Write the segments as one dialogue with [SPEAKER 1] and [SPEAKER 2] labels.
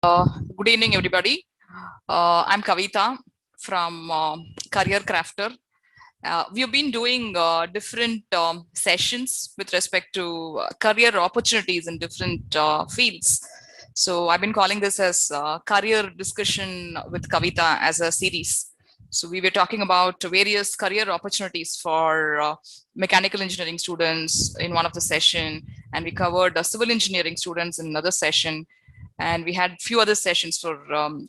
[SPEAKER 1] Good evening, everybody. I'm Kavita from Careercrafter. We've been doing different sessions with respect to career opportunities in different fields. So I've been calling this as Career Discussion with Kavita as a series. So we were talking about various career opportunities for mechanical engineering students in one of the session, and we covered civil engineering students in another session, and we had few other sessions for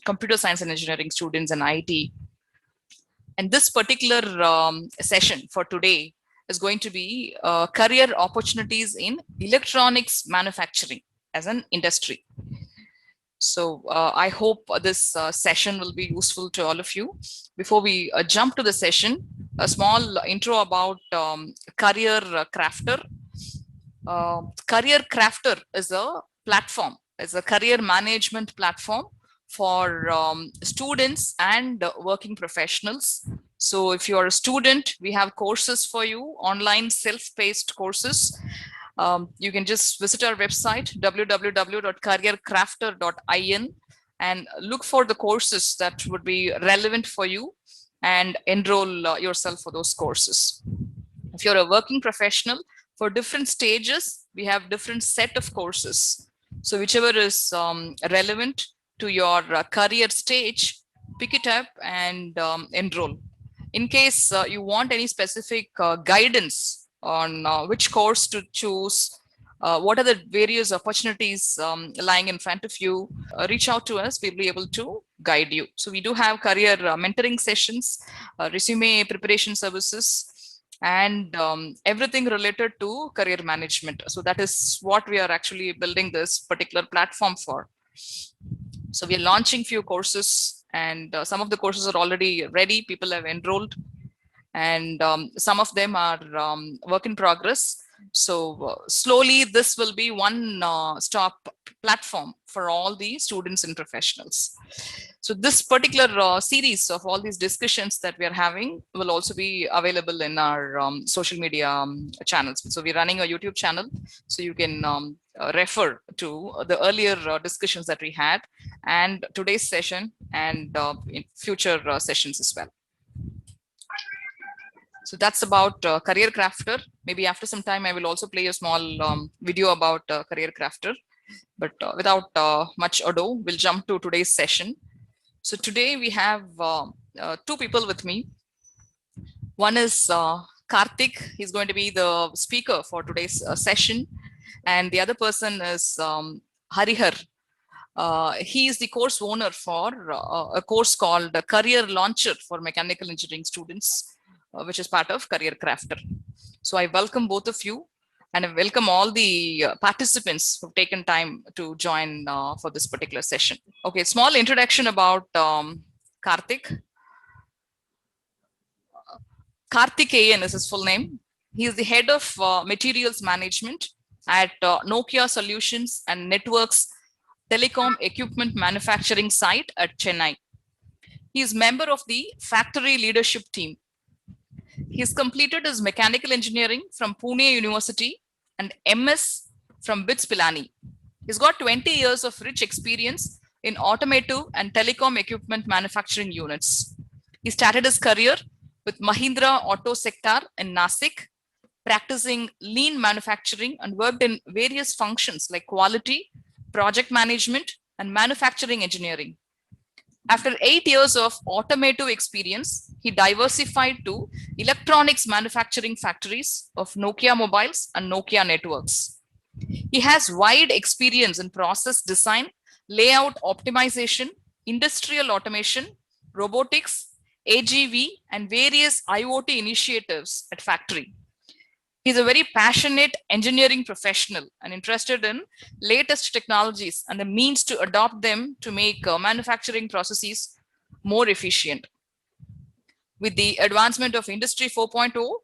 [SPEAKER 1] computer science and engineering students and IT. And this particular session for today is going to be career opportunities in electronics manufacturing as an industry. So I hope this session will be useful to all of you. Before we jump to the session, a small intro about Careercrafter. Careercrafter is a platform, is a career management platform for students and working professionals. So if you are a student, we have courses for you, online self-paced courses. You can just visit our website, www.careercrafter.in, and look for the courses that would be relevant for you and enroll yourself for those courses. If you're a working professional, for different stages, we have different set of courses. So whichever is relevant to your career stage, pick it up and enroll. In case you want any specific guidance on which course to choose, what are the various opportunities lying in front of you, reach out to us. We'll be able to guide you. So we do have career mentoring sessions, resume preparation services, and everything related to career management. So that is what we are actually building this particular platform for. So we are launching few courses, and some of the courses are already ready. People have enrolled, and some of them are work in progress. So slowly this will be one stop platform for all the students and professionals. So this particular series of all these discussions that we are having will also be available in our social media channels. So we're running a YouTube channel, so you can refer to the earlier discussions that we had and today's session and in future sessions as well. So that's about Careercrafter. Maybe after some time, I will also play a small video about Careercrafter. But without much ado, we'll jump to today's session. So today we have two people with me. One is Kartik. He's going to be the speaker for today's session. And the other person is Harihar. He is the course owner for a course called Career Launcher for Mechanical Engineering students, which is part of Careercrafter. So I welcome both of you, and I welcome all the participants who've taken time to join for this particular session. Okay, small introduction about Kartik. Kartikeyan is his full name. He is the head of materials management at Nokia Solutions and Networks telecom equipment manufacturing site at Chennai. He is member of the factory leadership team. He has completed his mechanical engineering from Pune University and MS from BITS Pilani. He's got 20 years of rich experience in automotive and telecom equipment manufacturing units. He started his career with Mahindra Auto Sector in Nasik, practicing lean manufacturing, and worked in various functions like quality, project management, and manufacturing engineering. After 8 years of automotive experience, he diversified to electronics manufacturing factories of Nokia Mobiles and Nokia Networks. He has wide experience in process design, layout optimization, industrial automation, robotics, AGV, and various IoT initiatives at factory. He's a very passionate engineering professional and interested in latest technologies and the means to adopt them to make manufacturing processes more efficient. With the advancement of Industry 4.0,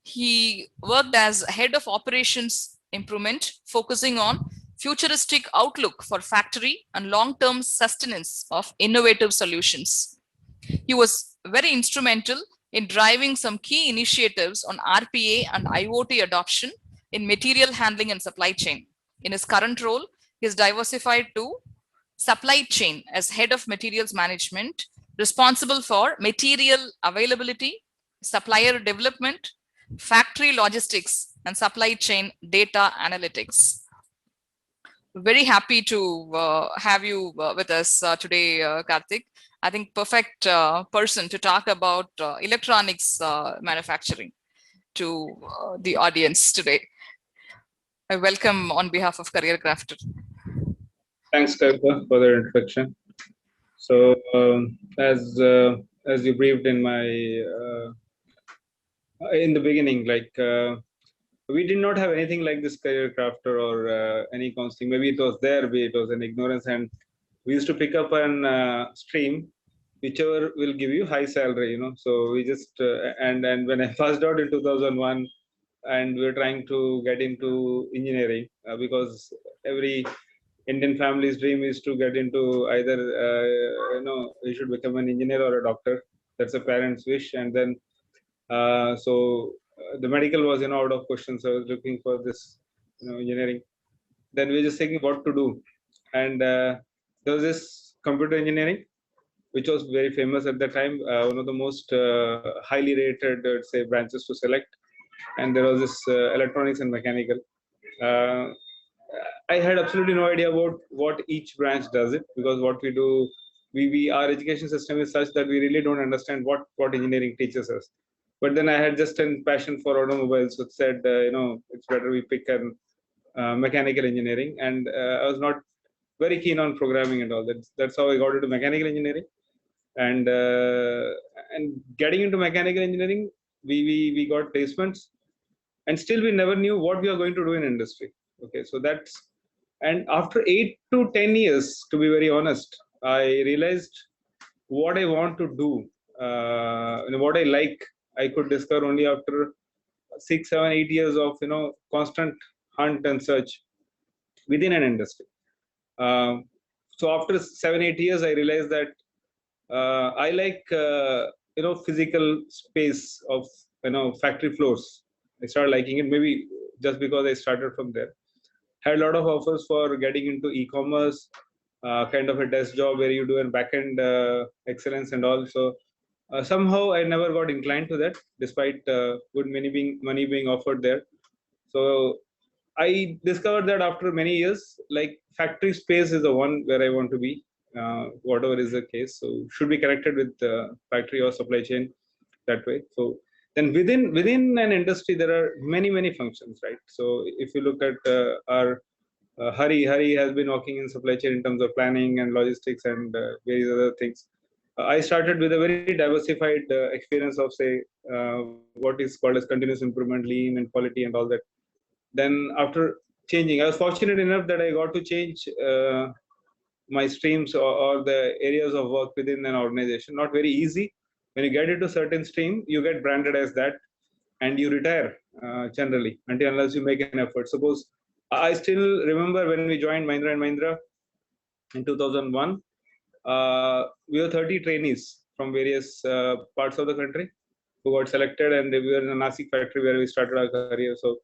[SPEAKER 1] he worked as head of operations improvement, focusing on futuristic outlook for factory and long-term sustenance of innovative solutions. He was very instrumental in driving some key initiatives on RPA and IoT adoption in material handling and supply chain. In his current role, he is diversified to supply chain as head of materials management, responsible for material availability, supplier development, factory logistics, and supply chain data analytics. Very happy to have you with us today, Karthik. I think perfect person to talk about electronics manufacturing to the audience today. I welcome on behalf of Careercrafter.
[SPEAKER 2] Thanks, Kavita, for the introduction. So, as you briefed in the beginning, we did not have anything like this Careercrafter or any counseling. Maybe it was there, maybe it was an ignorance, and we used to pick up an stream, whichever will give you high salary. So we just and when I passed out in 2001, and we were trying to get into engineering because every Indian family's dream is to get into either you should become an engineer or a doctor. That's a parent's wish, and then the medical was out of question. So I was looking for this engineering. Then we were just thinking what to do, and there was this computer engineering, which was very famous at the time. One of the most highly rated, say, branches to select, and there was this electronics and mechanical. Uh, I had absolutely no idea about what each branch does it, because what we do, we our education system is such that we really don't understand what engineering teaches us. But then I had just a passion for automobiles, so said it's better we pick an mechanical engineering, and I was not very keen on programming and all. That's how I got into mechanical engineering, and getting into mechanical engineering, we got placements, and still we never knew what we are going to do in industry. Okay, so that's, and after 8 to 10 years, to be very honest, I realized what I want to do, and what I like, I could discover only after 6, 7, 8 years of constant hunt and search within an industry. So after 7, 8 years, I realized that I like physical space of factory floors. I started liking it, maybe just because I started from there. Had a lot of offers for getting into e-commerce, kind of a desk job where you do a back-end excellence and all. So somehow I never got inclined to that, despite good money being offered there. So I discovered that after many years, like factory space is the one where I want to be, whatever is the case. So should be connected with factory or supply chain that way. So then within an industry, there are many functions, right? So if you look at our Hari has been working in supply chain in terms of planning and logistics and various other things. I started with a very diversified experience of, say, what is called as continuous improvement, lean and quality and all that. Then after changing, I was fortunate enough that I got to change my streams or the areas of work within an organization. Not very easy. When you get into certain stream, you get branded as that, and you retire generally unless you make an effort. Suppose I still remember when we joined Mahindra and Mahindra in 2001, we were 30 trainees from various parts of the country who got selected, and we were in a Nasik factory where we started our career. So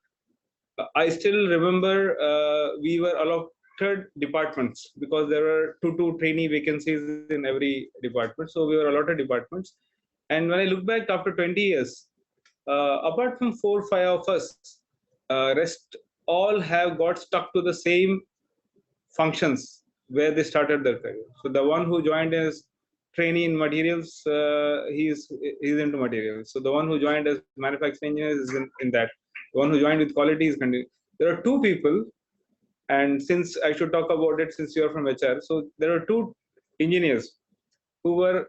[SPEAKER 2] I still remember we were allotted departments because there were two trainee vacancies in every department. So we were allotted departments. And when I look back after 20 years, apart from 4 or 5 of us, rest all have got stuck to the same functions where they started their career. So the one who joined as trainee in materials, he's into materials. So the one who joined as manufacturing engineer is in that. The one who joined with quality is continuing. There are 2 people, and since I should talk about it, since you're from HR, so there are 2 engineers who were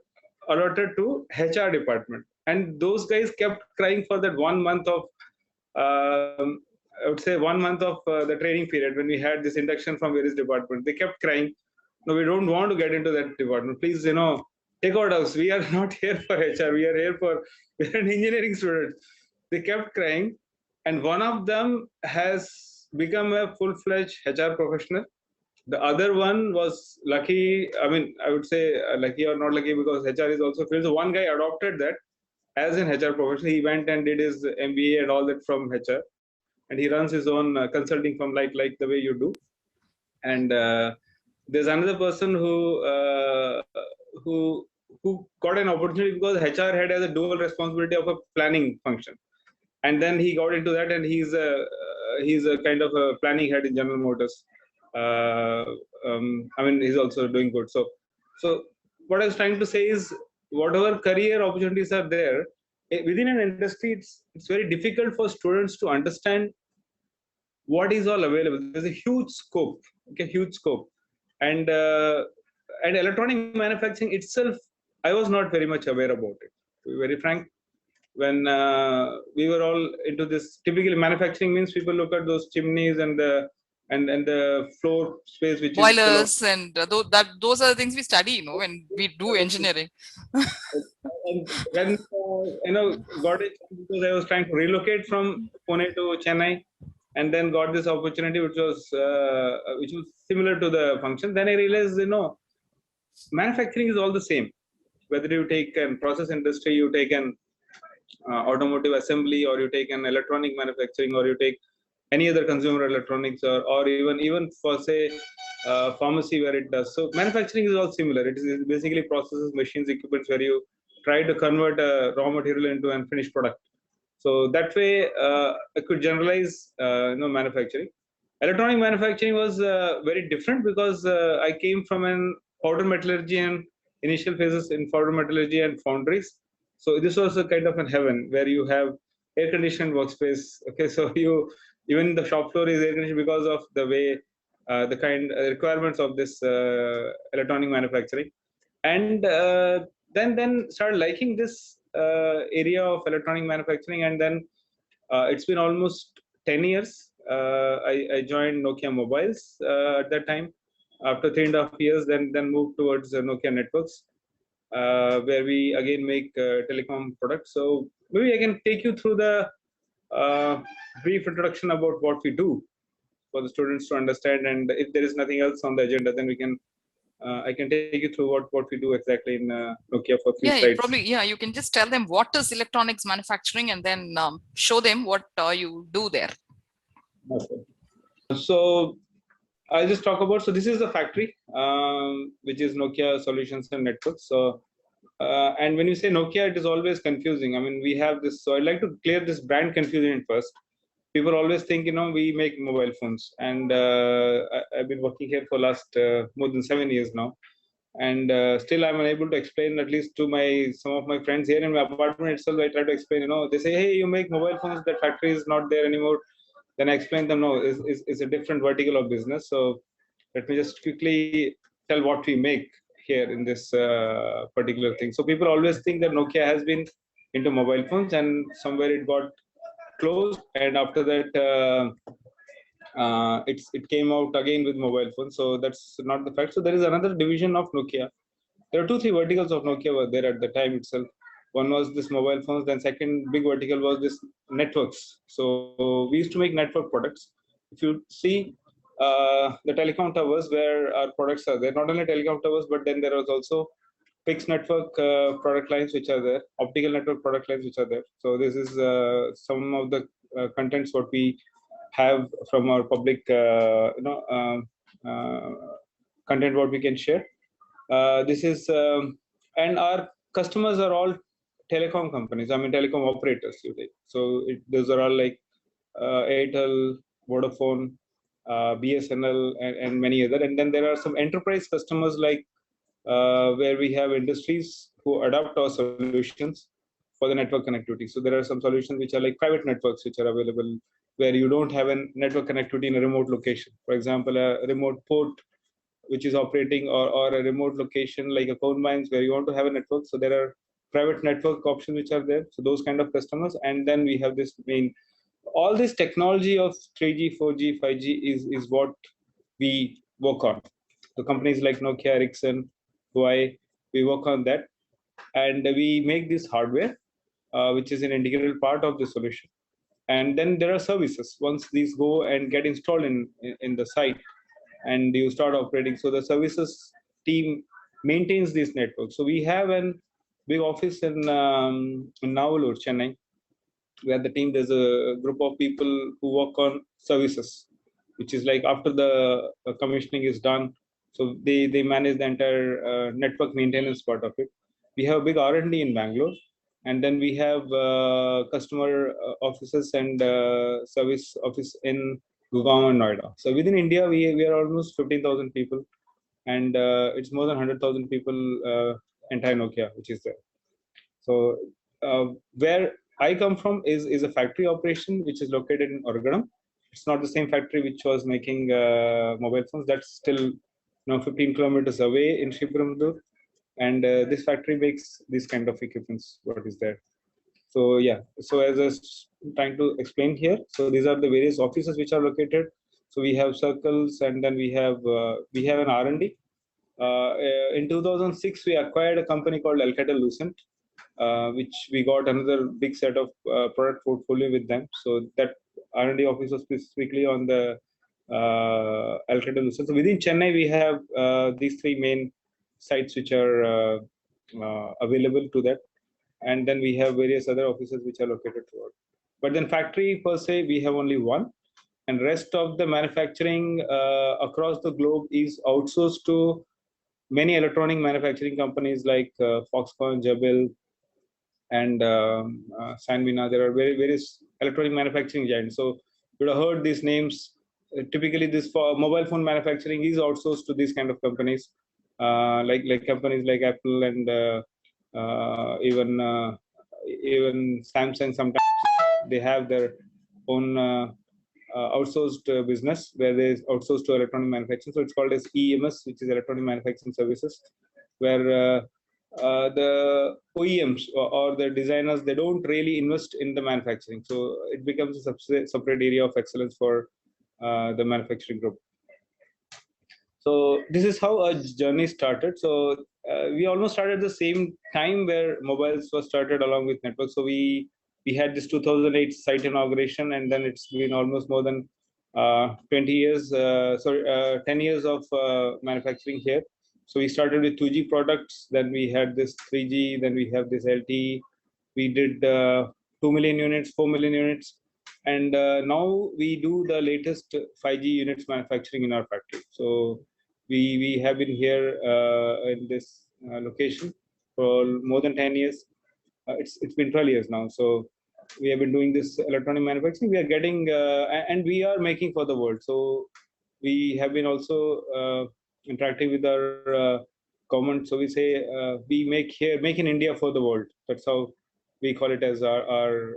[SPEAKER 2] allotted to HR department, and those guys kept crying for that 1 month of, I would say 1 month of the training period when we had this induction from various departments. They kept crying, "No, we don't want to get into that department. Please, take out us. We are not here for HR. We are here for we're an engineering student." They kept crying, and one of them has become a full-fledged HR professional. The other one was lucky. I mean, I would say lucky or not lucky, because HR is also filled. So one guy adopted that as an HR professional. He went and did his MBA and all that from HR, and he runs his own consulting firm like the way you do. And there's another person who who got an opportunity because HR head has a dual responsibility of a planning function, and then he got into that, and he's a kind of a planning head in General Motors. Uh, I mean, he's also doing good. So what I was trying to say is, whatever career opportunities are there within an industry, it's very difficult for students to understand what is all available. There's a huge scope, okay, huge scope, and electronic manufacturing itself, I was not very much aware about it, to be very frank. When we were all into this, typically manufacturing means people look at those chimneys and the floor space which is full of.
[SPEAKER 1] Boilers and those are the things we study, when we do engineering.
[SPEAKER 2] And when got it, because I was trying to relocate from Pune to Chennai, and then got this opportunity which was similar to the function. Then I realized, manufacturing is all the same. Whether you take an process industry, you take an automotive assembly, or you take an electronic manufacturing, or you take any other consumer electronics, or even for say pharmacy where it does. So manufacturing is all similar. It is basically processes, machines, equipments where you try to convert a raw material into a finished product. So that way, I could generalize, manufacturing. Electronic manufacturing was very different because I came from an powder metallurgy and initial phases in powder metallurgy and foundries. So this was a kind of a heaven where you have air-conditioned workspace. Okay, so even the shop floor is air-conditioned because of the way the kind requirements of this electronic manufacturing, and then started liking this area of electronic manufacturing, and then it's been almost 10 years. I joined Nokia Mobiles at that time. After 3.5 years, then moved towards Nokia Networks, where we again make telecom products. So maybe I can take you through the uh, brief introduction about what we do for the students to understand. And if there is nothing else on the agenda, then I can take you through what we do exactly in Nokia for a few slides.
[SPEAKER 1] You can just tell them what is electronics manufacturing, and then show them what you do there.
[SPEAKER 2] Okay. So I'll just talk about. So this is the factory, which is Nokia Solutions and Networks. So and when you say Nokia, it is always confusing. I mean, we have this. So I'd like to clear this brand confusion first. People always think, we make mobile phones, and I've been working here for last more than 7 years now, and still I'm unable to explain, at least to some of my friends here in my apartment itself. I try to explain, they say, hey, you make mobile phones, that factory is not there anymore. Then I explain them, no, it's a different vertical of business. So let me just quickly tell what we make here in this particular thing. So people always think that Nokia has been into mobile phones, and somewhere it got closed, and after that it came out again with mobile phones. So that's not the fact. So there is another division of Nokia. There are 2-3 verticals of Nokia were there at the time itself. One was this mobile phones, then second big vertical was this networks. So we used to make network products. If you see the telecom towers where our products are there, not only telecom towers, but then there was also fixed network product lines which are there, optical network product lines which are there. So this is some of the contents what we have from our public, content what we can share. This is and our customers are all telecom companies. I mean, telecom operators. Those are all like Airtel, Vodafone, BSNL, and many other. And then there are some enterprise customers like where we have industries who adopt our solutions for the network connectivity. So there are some solutions which are like private networks which are available where you don't have a network connectivity in a remote location. For example, a remote port which is operating, or a remote location like a coal mines where you want to have a network. So there are private network options which are there. So those kind of customers. And then we have this main, all this technology of 3G, 4G, 5G is what we work on. So companies like Nokia, Ericsson, Huawei, we work on that, and we make this hardware, which is an integral part of the solution. And then there are services. Once these go and get installed in the site, and you start operating, so the services team maintains this network. So we have a big office in Navalur, Chennai, where the team, there's a group of people who work on services, which is like after the commissioning is done, So they manage the entire network maintenance part of it. We have a big R&D in Bangalore, and then we have customer offices and service office in Gurgaon and Noida. So within India, we are almost 15,000 people, and it's more than 100,000 people entire Nokia, which is there. So where I come from is a factory operation which is located in Oragadam. It's not the same factory which was making mobile phones. That's still 15 kilometers away in Shriperumbudur, and this factory makes this kind of equipments. What is there? So yeah. So as I was trying to explain here, so these are the various offices which are located. So we have circles, and then we have an R&D. In 2006, we acquired a company called Alcatel Lucent, which we got another big set of product portfolio with them. So that R&D office was specifically on the Alcatel Lucent. So within Chennai, we have these three main sites which are available to that, and then we have various other offices which are located throughout. But then factory per se, we have only one, and rest of the manufacturing across the globe is outsourced to many electronic manufacturing companies like Foxconn, Jabil, and Sanmina. There are various electronic manufacturing giants. So you would have heard these names. Typically, this for mobile phone manufacturing is outsourced to these kind of companies, like companies like Apple and even Samsung. Sometimes they have their own outsourced business where they outsource to electronic manufacturing. So it's called as EMS, which is electronic manufacturing services, where the OEMs or the designers, they don't really invest in the manufacturing. So it becomes a separate area of excellence for the manufacturing group. So this is how our journey started. So we almost started the same time where mobiles were started along with networks. So we had this 2008 site inauguration, and then it's been almost more than 20 years, 10 years of manufacturing here. So we started with 2G products, then we had this 3G, then we have this LTE. We did 2 million units, 4 million units, and now we do the latest 5G units manufacturing in our factory. So we have been here in this location for more than 10 years. It's been 12 years now. So we have been doing this electronic manufacturing. We are getting and we are making for the world. So we have been also interacting with our government. So we say we make in India for the world. That's how we call it as our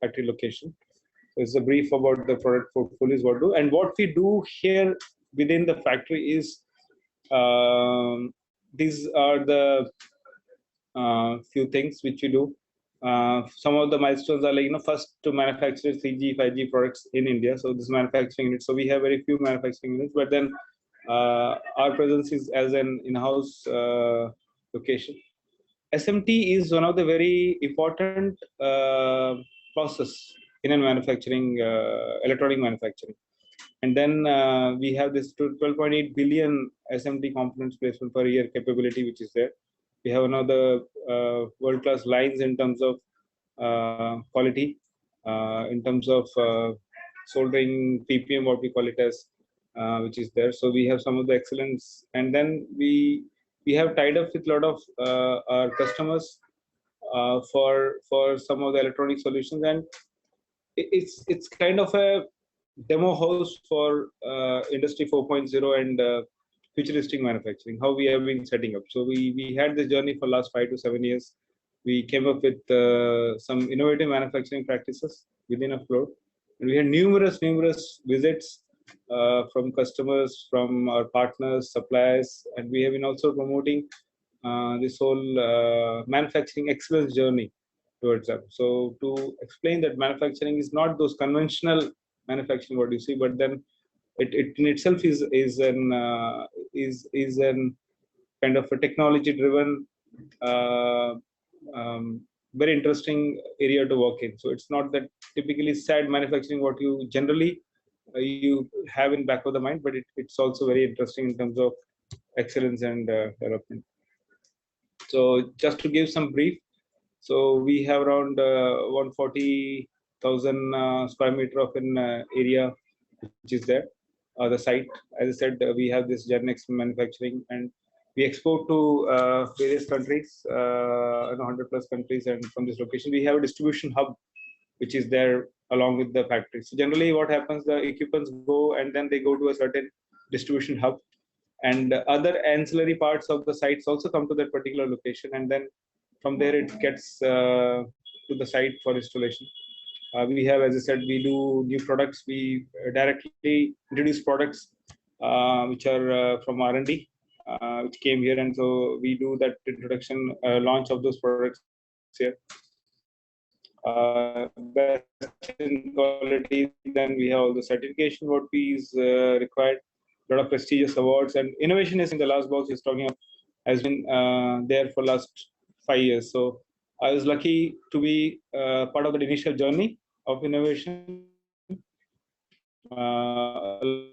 [SPEAKER 2] factory location. So it's a brief about the product portfolios, what do, and what we do here within the factory is these are the few things which we do. Some of the milestones are like, first to manufacture 3G, 5G products in India. So this manufacturing unit. So we have very few manufacturing units, but then our presence is as an in-house location. SMT is one of the very important process in a manufacturing, electronic manufacturing. And then we have this 12.8 billion SMT components placement per year capability, which is there. We have one of the world-class lines in terms of quality, in terms of soldering PPM, what we call it as, which is there. So we have some of the excellence, and then we have tied up with a lot of our customers for some of the electronic solutions, and it's kind of a demo house for Industry 4.0 and futuristic manufacturing, how we have been setting up. So we had this journey for last 5 to 7 years. We came up with some innovative manufacturing practices within a floor, and we had numerous visits from customers, from our partners, suppliers, and we have been also promoting this whole manufacturing excellence journey towards them. So to explain that manufacturing is not those conventional manufacturing what you see, but then it in itself is an kind of a technology driven very interesting area to work in. So it's not that typically sad manufacturing what you generally you have in back of the mind, but it's also very interesting in terms of excellence and development. So just to give some brief, so we have around 140,000 square meter of an area which is there. the site. As I said, we have this Gen-X manufacturing, and we export to various countries, 100 plus countries, and from this location we have a distribution hub which is there along with the factory. So generally what happens, the equipments go and then they go to a certain distribution hub, and other ancillary parts of the sites also come to that particular location, and then from there it gets to the site for installation. We have, as I said, we do new products. We directly introduce products which are from R&D, which came here, and so we do that introduction launch of those products here. Best in quality. Then we have all the certification what is required. A lot of prestigious awards, and innovation is something the last box is talking about has been there for last 5 years. So I was lucky to be part of the initial journey of innovation, along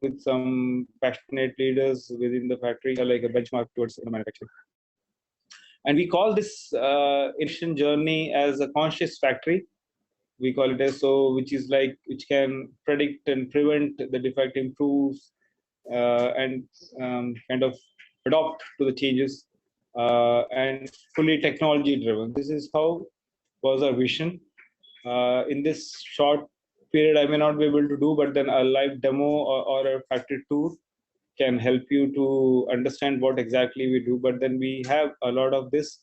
[SPEAKER 2] with some passionate leaders within the factory, like a benchmark towards manufacturing. And we call this innovation journey as a conscious factory. We call it as so, which is like which can predict and prevent the defect, improves, and kind of adopt to the changes, and fully technology driven. This is how was our vision. In this short period, I may not be able to do, but then a live demo or a factory tour can help you to understand what exactly we do. But then we have a lot of this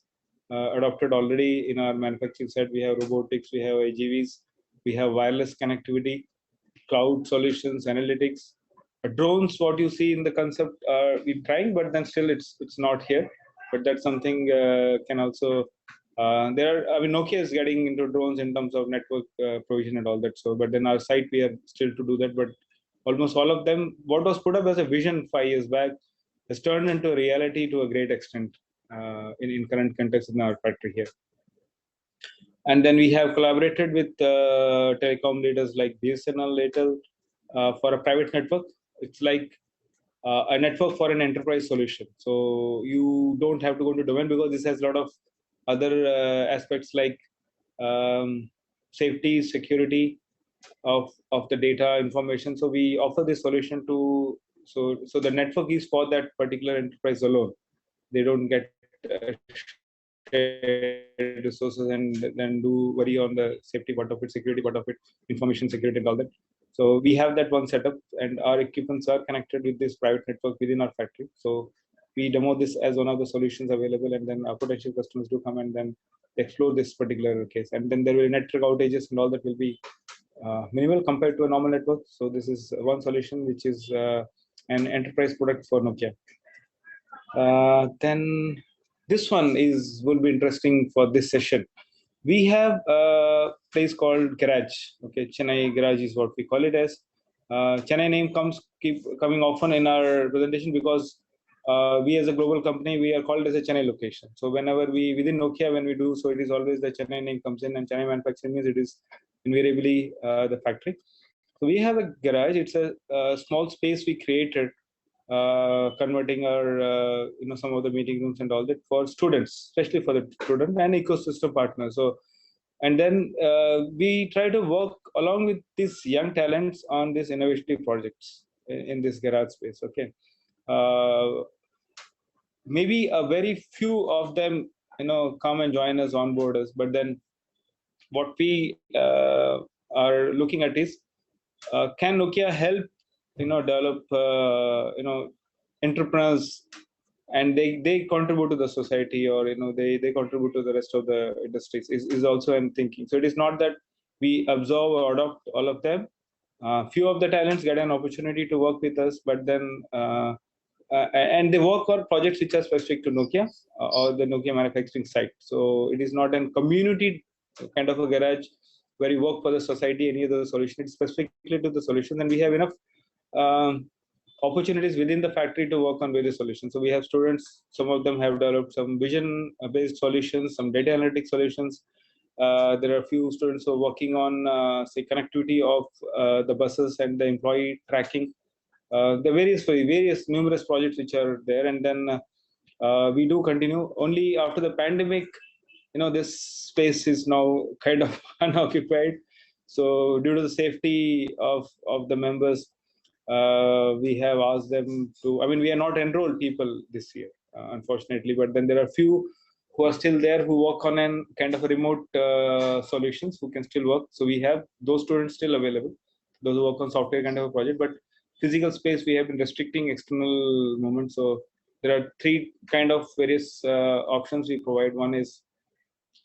[SPEAKER 2] adopted already in our manufacturing side. We have robotics, we have AGVs, we have wireless connectivity, cloud solutions, analytics. Drones, what you see in the concept, we're trying, but then still it's not here. But that's something can also I mean, Nokia is getting into drones in terms of network provision and all that. So, but then our site we are still to do that. But almost all of them, what was put up as a vision 5 years back, has turned into reality to a great extent in current context in our factory here. And then we have collaborated with telecom leaders like BSNL later for a private network. It's like a network for an enterprise solution. So you don't have to go to domain because this has a lot of other aspects like safety, security of the data information. So we offer this solution to so the network is for that particular enterprise alone. They don't get shared resources and then do worry on the safety part of it, security part of it, information security and all that. So we have that one setup, and our equipments are connected with this private network within our factory. So we demo this as one of the solutions available, and then our potential customers do come and then explore this particular case. And then there will be network outages and all that will be minimal compared to a normal network. So this is one solution which is an enterprise product for Nokia. Then this one will be interesting for this session. We have a place called Garage. Okay, Chennai Garage is what we call it as. Chennai name keep coming often in our presentation because we as a global company, we are called as a Chennai location. So whenever we within Nokia, when we do, so it is always the Chennai name comes in, and Chennai manufacturing means it is invariably the factory. So we have a garage. It's a small space we created, converting our some of the meeting rooms and all that for students, especially for the student and ecosystem partners. So and then we try to work along with these young talents on these innovative projects in this garage space. Okay, maybe a very few of them come and join us, on board us, but then what we are looking at is can Nokia help develop entrepreneurs, and they contribute to the society, or they contribute to the rest of the industries is also I'm thinking. So it is not that we absorb or adopt all of them. Few of the talents get an opportunity to work with us, but then and they work on projects which are specific to Nokia or the Nokia manufacturing site. So it is not a community kind of a garage where you work for the society, any other solution. It's specifically to the solution, and we have enough opportunities within the factory to work on various solutions. So we have students, some of them have developed some vision-based solutions, some data analytics solutions. There are a few students who are working on, say, connectivity of the buses and the employee tracking. The various numerous projects which are there, and then we do continue. Only after the pandemic, this space is now kind of unoccupied. So due to the safety of the members, we have asked them to. I mean, we are not enrolled people this year, unfortunately, but then there are few who are still there who work on an kind of a remote solutions who can still work. So we have those students still available, those who work on software kind of a project. But physical space, we have been restricting external movement. So there are three kind of various options we provide. One is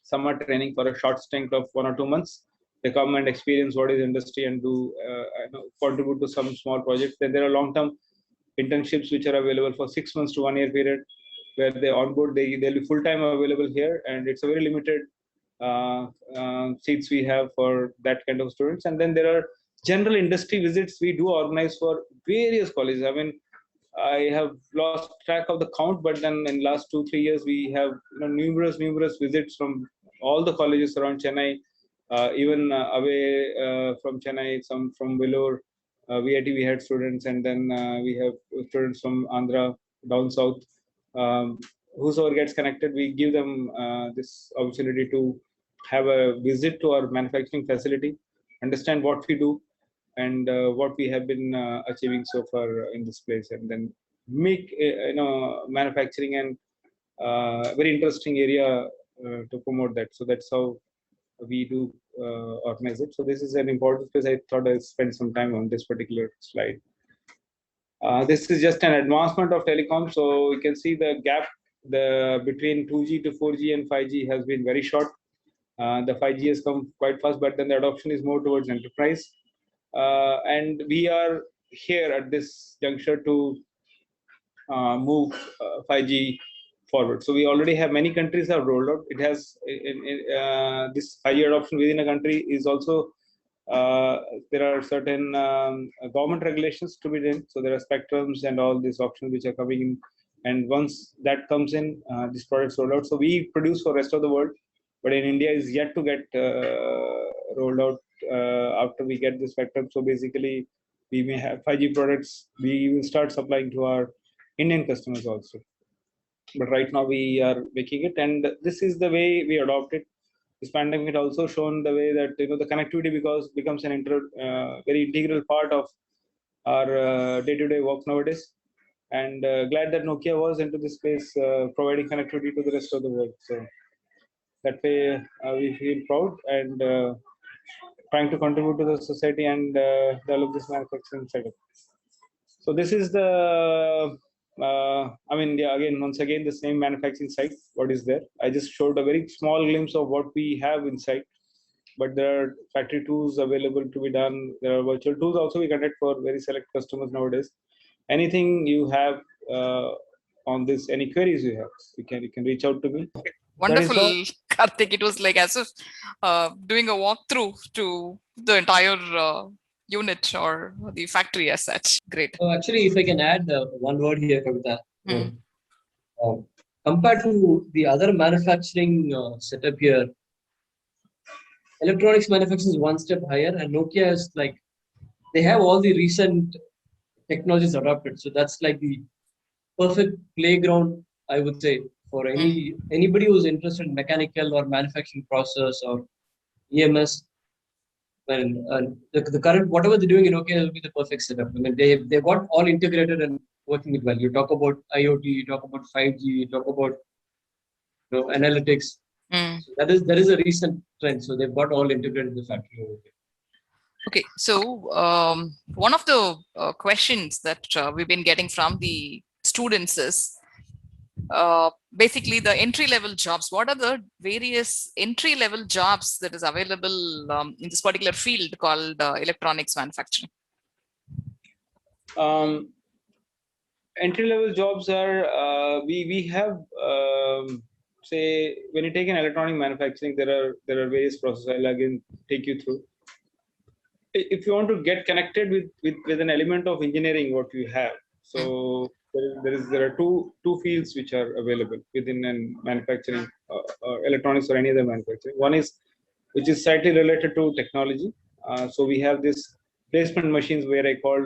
[SPEAKER 2] summer training for a short stint of 1 or 2 months. They come and experience what is industry and do contribute to some small projects. Then there are long-term internships which are available for 6 months to 1 year period, where they onboard. They'll be full-time available here, and it's a very limited seats we have for that kind of students. And then there are general industry visits we do organize for various colleges. I mean, I have lost track of the count, but then in last 2 3 years we have numerous visits from all the colleges around Chennai, even away from Chennai, some from Vellore, VIT we had students, and then we have students from Andhra down south. Um, Whosoever gets connected, we give them this opportunity to have a visit to our manufacturing facility, understand what we do, and what we have been achieving so far in this place, and then make manufacturing and very interesting area to promote that. So that's how we do organize it. So this is an important place. I thought I'd spend some time on this particular slide. This is just an advancement of telecom. So you can see the gap between 2G to 4G and 5G has been very short. The 5G has come quite fast, but then the adoption is more towards enterprise. And we are here at this juncture to move 5G forward. So we already have many countries have rolled out. It has this 5G adoption within a country is also there are certain government regulations to be done. So there are spectrums and all these options which are coming in. And once that comes in, these products roll out. So we produce for rest of the world, but in India is yet to get rolled out after we get the spectrum. So basically, we may have 5G products. We will start supplying to our Indian customers also. But right now we are making it, and this is the way we adopt it. This pandemic had also shown the way that the connectivity becomes an very integral part of our day-to-day work nowadays. And glad that Nokia was into this space, providing connectivity to the rest of the world. So that way we feel proud and trying to contribute to the society and develop this manufacturing setup. So this is the, I mean, yeah, once again, the same manufacturing site, what is there. I just showed a very small glimpse of what we have inside, but there are factory tours available to be done. There are virtual tours also we conduct for very select customers nowadays. Anything you have on this, any queries you have, you can reach out to me.
[SPEAKER 1] Wonderful, Karthik. It was like as if doing a walkthrough to the entire unit or the factory as such. Great.
[SPEAKER 3] Actually, if I can add one word here, Kavita. Compared to the other manufacturing setup here, electronics manufacturing is one step higher, and Nokia is like, they have all the recent technologies adopted. So that's like the perfect playground, I would say, for anybody who's interested in mechanical or manufacturing process or EMS. And the current, whatever they're doing in Nokia will be the perfect setup. I mean, they've got all integrated and working it well. You talk about IoT, you talk about 5G, you talk about analytics. So that is a recent trend. So they've got all integrated in the factory over here.
[SPEAKER 1] Okay, so one of the questions that we've been getting from the students is basically the entry-level jobs. What are the various entry-level jobs that is available in this particular field called electronics manufacturing?
[SPEAKER 2] Entry-level jobs are we have say when you take an electronic manufacturing, there are various processes. I'll again take you through. If you want to get connected with an element of engineering, what you have. So there are two fields which are available within manufacturing or electronics or any other manufacturing. One is which is slightly related to technology. So we have this placement machines where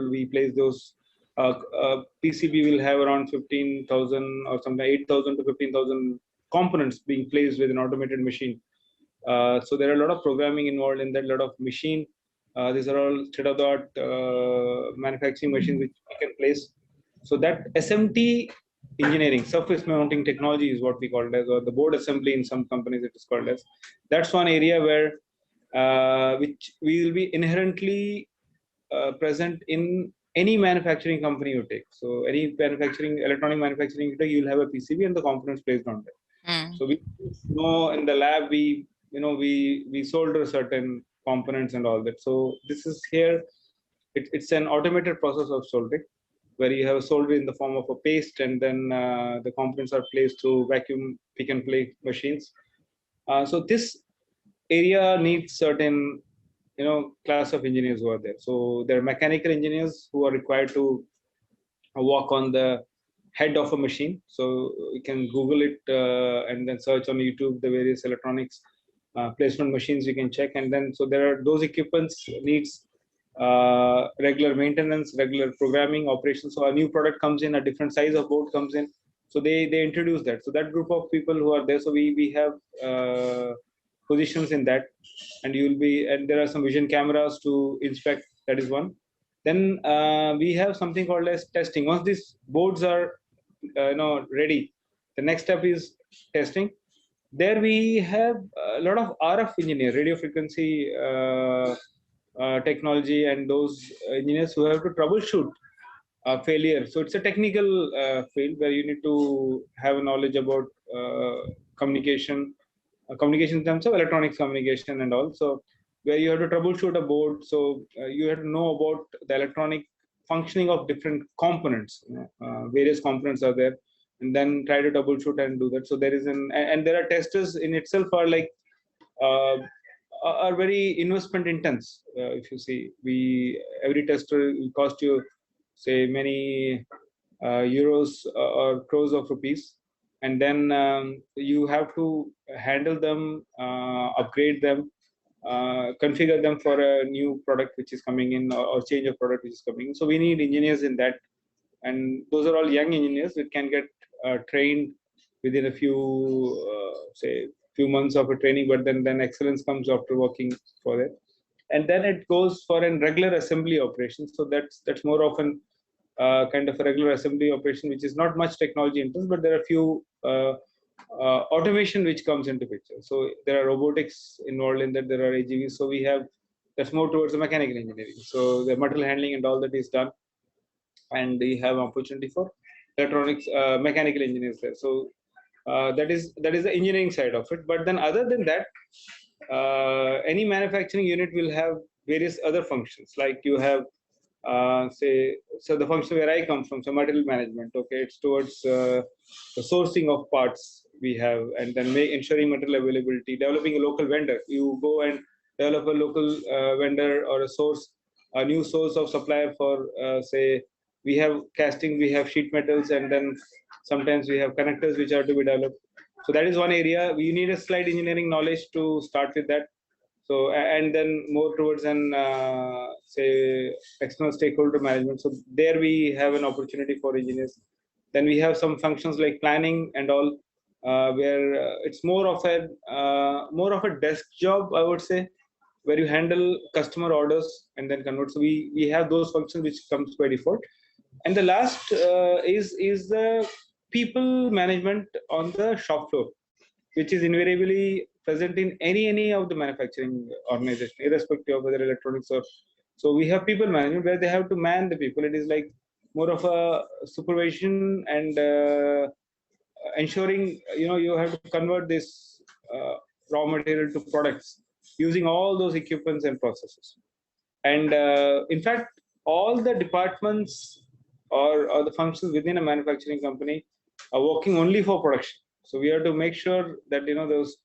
[SPEAKER 2] we place those. PCB will have around 15,000 or something 8,000 to 15,000 components being placed with an automated machine. So there are a lot of programming involved in that, a lot of machine. These are all state-of-the-art manufacturing machines which we can place. So that SMT engineering, surface mounting technology is what we call it as, or the board assembly in some companies it is called as. That's one area where which we will be inherently present in any manufacturing company you take. So any manufacturing, electronic manufacturing you take, you'll have a PCB and the components placed on there.
[SPEAKER 1] Mm.
[SPEAKER 2] So we know in the lab we solder certain components and all that. So this is here. It's an automated process of soldering, where you have a solder in the form of a paste, and then the components are placed through vacuum pick and place machines. So this area needs certain class of engineers who are there. So there are mechanical engineers who are required to work on the head of a machine. So you can Google it and then search on YouTube the various electronics placement machines you can check. And then so there are those equipments needs regular maintenance, regular programming operations. So a new product comes in, a different size of board comes in. So they introduce that. So that group of people who are there. So we have positions in that, and there are some vision cameras to inspect. That is one. Then we have something called as testing. Once these boards are ready, the next step is testing. There we have a lot of RF engineers, radio frequency technology, and those engineers who have to troubleshoot failure. So it's a technical field where you need to have a knowledge about communication, communication in terms of electronics communication and all. So where you have to troubleshoot a board. So you have to know about the electronic functioning of different components. Various components are there, and then try to troubleshoot and do that. So there is and there are testers in itself are like uh, are very investment intense. If you see, every tester will cost you say many euros or crores of rupees, and then you have to handle them, upgrade them, configure them for a new product which is coming in, or change of product which is coming in. So we need engineers in that, and those are all young engineers that can get trained within a few say few months of a training, but then excellence comes after working for it. And then it goes for a regular assembly operation. So that's more often kind of a regular assembly operation, which is not much technology intense, but there are few automation which comes into picture. So there are robotics involved in that. There are AGVs. So we have that's more towards the mechanical engineering. So the material handling and all that is done, and we have opportunity for electronics, mechanical engineers there. So that is the engineering side of it. But then other than that, any manufacturing unit will have various other functions. Like you have say, so the function where I come from, so material management. Okay, it's towards the sourcing of parts we have, and then ensuring material availability, developing a local vendor. You go and develop a local vendor or a new source of supplier for say, we have casting, we have sheet metals, and then sometimes we have connectors which are to be developed. So that is one area. We need a slight engineering knowledge to start with that. So and then more towards an say external stakeholder management. So there we have an opportunity for engineers. Then we have some functions like planning and all, where it's more of a desk job, I would say, where you handle customer orders and then convert. So we have those functions which comes by default. And the last is the people management on the shop floor, which is invariably present in any of the manufacturing organization, irrespective of whether electronics or. So we have people management where they have to man the people. It is like more of a supervision and ensuring you have to convert this raw material to products using all those equipments and processes. And in fact, all the departments or the functions within a manufacturing company are working only for production. So we have to make sure that those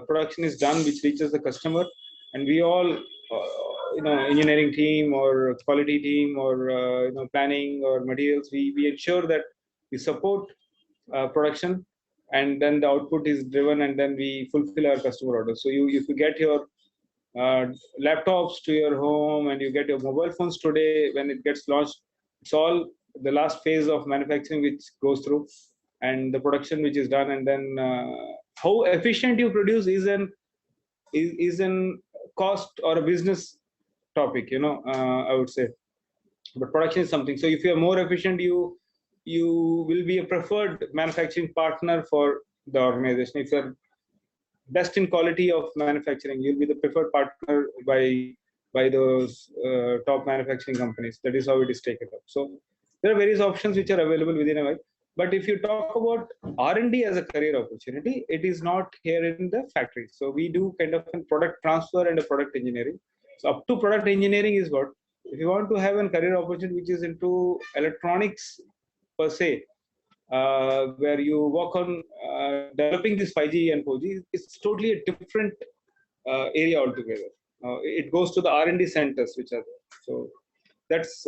[SPEAKER 2] production is done, which reaches the customer, and we all, engineering team or quality team or planning or materials, we ensure that we support production, and then the output is driven, and then we fulfill our customer orders. So if you get your laptops to your home and you get your mobile phones today, when it gets launched, it's all the last phase of manufacturing which goes through, and the production which is done, and then how efficient you produce is an is an cost or a business topic, I would say. But production is something. So if you are more efficient, you will be a preferred manufacturing partner for the organization. If you're best in quality of manufacturing, you'll be the preferred partner by those top manufacturing companies. That is how it is taken up. So there are various options which are available within a while. But if you talk about R&D as a career opportunity, it is not here in the factory. So we do kind of a product transfer and a product engineering. So up to product engineering is what, if you want to have a career opportunity which is into electronics per se, where you work on developing this 5G and 4G, it's totally a different area altogether. It goes to the R&D centers which are there. So that's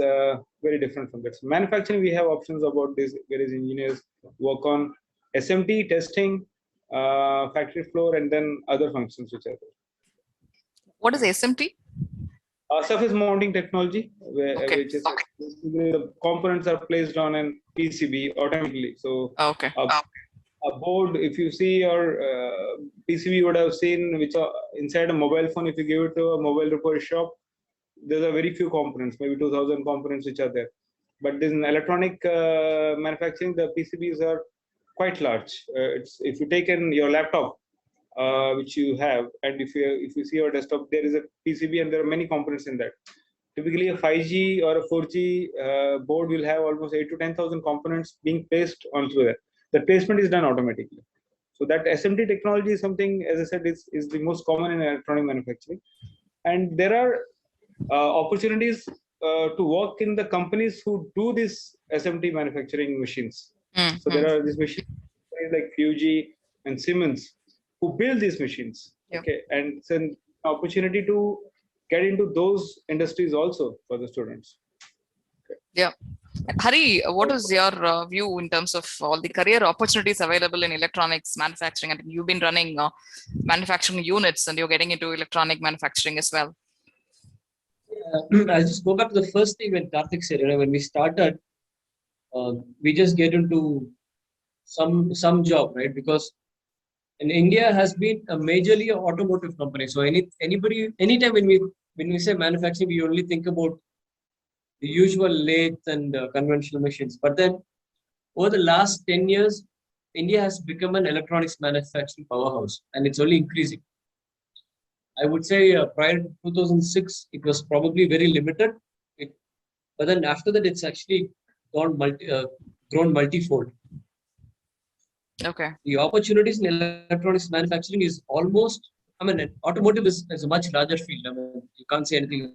[SPEAKER 2] very different from that. So manufacturing, we have options about this. Various engineers work on SMT, testing, factory floor, and then other functions which are there.
[SPEAKER 1] What is SMT?
[SPEAKER 2] Surface mounting technology, which is the components are placed on an PCB automatically. So a board, if you see your PCB, you would have seen which are inside a mobile phone. If you give it to a mobile repair shop, there are very few components, maybe 2,000 components which are there. But in electronic manufacturing, the PCBs are quite large. If you take in your laptop, which you have, and if you see your desktop, there is a PCB and there are many components in that. Typically, a 5G or a 4G board will have almost 8 to 10,000 components being placed onto that. The placement is done automatically. So that SMT technology is something, as I said, is the most common in electronic manufacturing. And there are opportunities to work in the companies who do this SMT manufacturing machines. So there are these machines like Fuji and Siemens who build these machines. Okay, and it's an opportunity to get into those industries also for the students. Okay.
[SPEAKER 1] Yeah. Hari, what is your view in terms of all the career opportunities available in electronics manufacturing? I think you've been running manufacturing units and you're getting into electronic manufacturing as well.
[SPEAKER 3] I'll just go back to the first thing when Karthik said, when we started, we just get into some job, right? Because in India has been a majorly automotive company. So anytime when we say manufacturing, we only think about the usual lathe and conventional machines. But then over the last 10 years, India has become an electronics manufacturing powerhouse, and it's only increasing. I would say prior to 2006, it was probably very limited. But then after that, it's actually grown multifold.
[SPEAKER 1] Okay.
[SPEAKER 3] The opportunities in electronics manufacturing is almost, automotive is a much larger field. You can't say anything.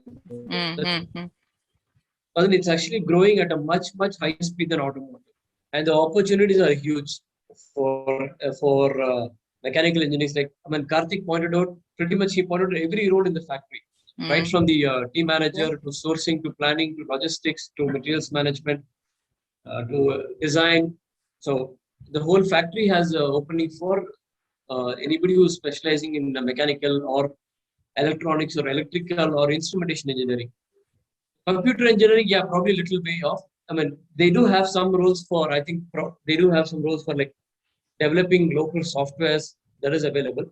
[SPEAKER 3] But then it's actually growing at a much higher speed than automotive. And the opportunities are huge for mechanical engineers. Like, Karthik pointed out, pretty much he pointed out every role in the factory, right from the team manager to sourcing to planning to logistics to materials management to design. So the whole factory has an opening for anybody who's specializing in mechanical or electronics or electrical or instrumentation engineering. Computer engineering, probably a little way off. They do have some roles for, they do have some roles for like developing local softwares that is available.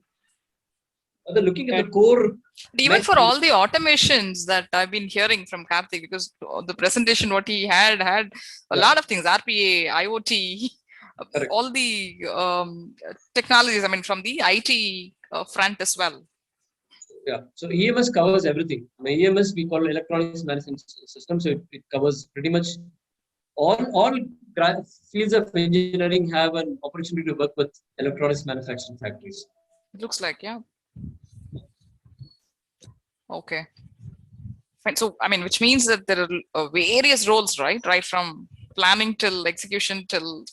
[SPEAKER 3] But looking at the core.
[SPEAKER 1] Even for all the automations that I've been hearing from Karthik, because the presentation, what he had a lot of things, RPA, IoT, correct. All the technologies, from the IT front as well.
[SPEAKER 3] Yeah, so EMS covers everything. EMS we call electronics management system, so it covers pretty much all fields of engineering have an opportunity to work with electronics manufacturing factories.
[SPEAKER 1] It looks like, yeah. Okay. Fine. So, which means that there are various roles, right? Right from planning till execution till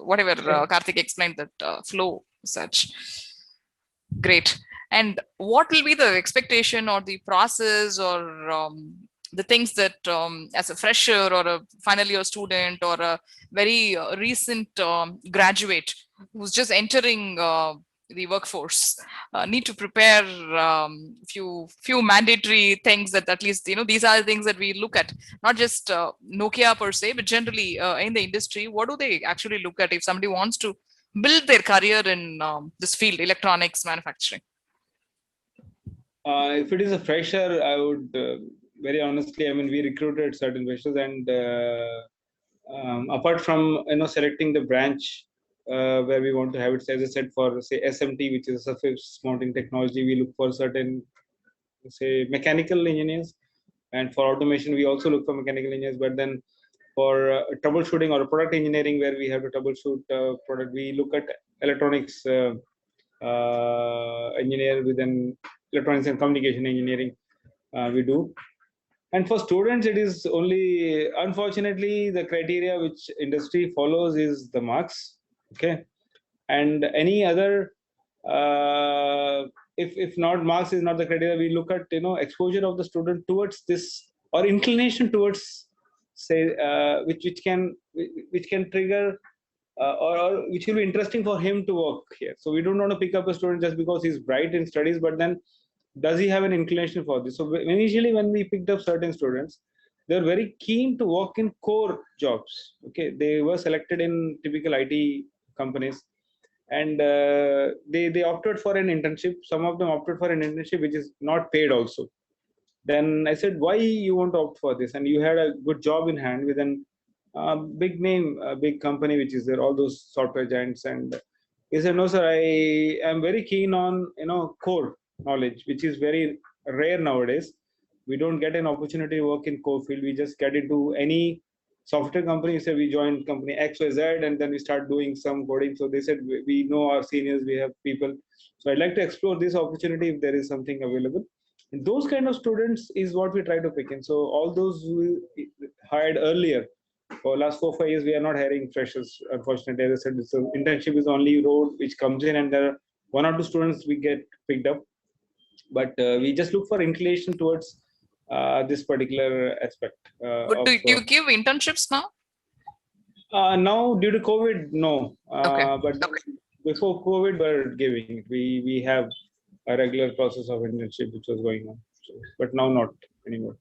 [SPEAKER 1] whatever Karthik explained, that flow such. Great. And what will be the expectation or the process or the things that as a fresher or a final year student or a very recent graduate who's just entering the workforce need to prepare few mandatory things that at least, these are the things that we look at, not just Nokia per se, but generally in the industry, what do they actually look at if somebody wants to build their career in this field, electronics manufacturing?
[SPEAKER 2] If it is a fresher, I would very honestly, I mean, we recruited certain freshers, and apart from selecting the branch where we want to have it, as I said, for say SMT, which is surface mounting technology, we look for certain say mechanical engineers, and for automation we also look for mechanical engineers. But then for troubleshooting or product engineering, where we have to troubleshoot product, we look at electronics engineer within electronics and communication engineering. We do. And for students, it is only, unfortunately, the criteria which industry follows is the marks. Okay. And any other, if not marks is not the criteria, we look at exposure of the student towards this, or inclination towards, say, which can trigger or which will be interesting for him to work here. So we don't want to pick up a student just because he's bright in studies, but then does he have an inclination for this? So initially, when we picked up certain students, they're very keen to work in core jobs. Okay, they were selected in typical IT companies, and they opted for an internship. Some of them opted for an internship which is not paid also. Then I said, why you want to opt for this? And you had a good job in hand with an big name, a big company, which is there, all those software giants. And he said, no, sir, I am very keen on, core knowledge, which is very rare nowadays. We don't get an opportunity to work in core field. We just get into any software company. Say we joined company XYZ, and then we start doing some coding. So they said, we know our seniors, we have people. So I'd like to explore this opportunity if there is something available. And those kind of students is what we try to pick in. So all those who we hired earlier, for last 4 5 years, we are not hiring freshers. Unfortunately, as I said, so internship is only role which comes in, and there are 1 or 2 students we get picked up. But we just look for inclination towards this particular aspect
[SPEAKER 1] But
[SPEAKER 2] of.
[SPEAKER 1] do you give internships now?
[SPEAKER 2] Now, due to COVID, no.
[SPEAKER 1] Okay.
[SPEAKER 2] But before COVID, we're giving it. We have a regular process of internship which was going on. So, but now not anymore.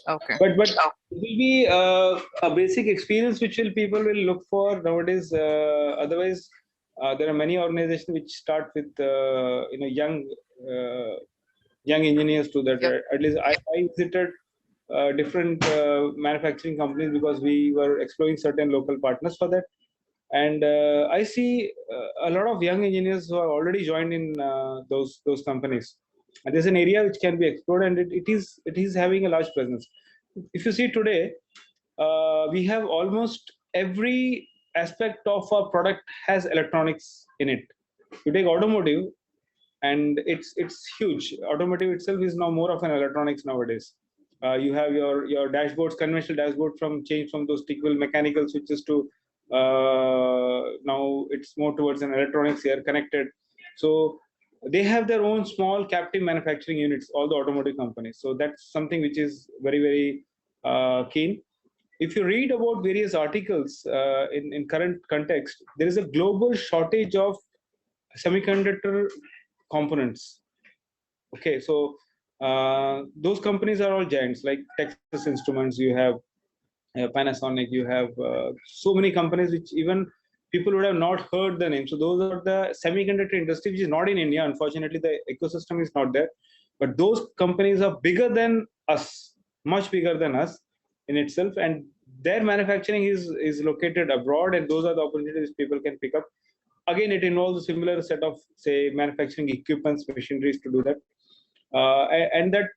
[SPEAKER 1] Okay.
[SPEAKER 2] But it will be a basic experience which people will look for nowadays. Otherwise, there are many organizations which start with uh, young engineers to that.
[SPEAKER 1] Yep.
[SPEAKER 2] At least I visited different manufacturing companies because we were exploring certain local partners for that. And I see a lot of young engineers who have already joined in those companies. And there's an area which can be explored, and it is having a large presence. If you see today, we have almost every aspect of our product has electronics in it. You take automotive, and it's huge. Automotive itself is now more of an electronics nowadays. You have your dashboards, conventional dashboard from change from those typical mechanical switches to now it's more towards an electronics here connected. So they have their own small captive manufacturing units, all the automotive companies. So that's something which is very very keen. If you read about various articles in current context, there is a global shortage of semiconductor components. Okay, so those companies are all giants like Texas Instruments. You have Panasonic. You have so many companies which even people would have not heard the name. So those are the semiconductor industry, which is not in India. Unfortunately, the ecosystem is not there. But those companies are bigger than us, much bigger than us in itself, and their manufacturing is located abroad, and those are the opportunities people can pick up. Again, it involves a similar set of, say, manufacturing equipments, machineries to do that. And that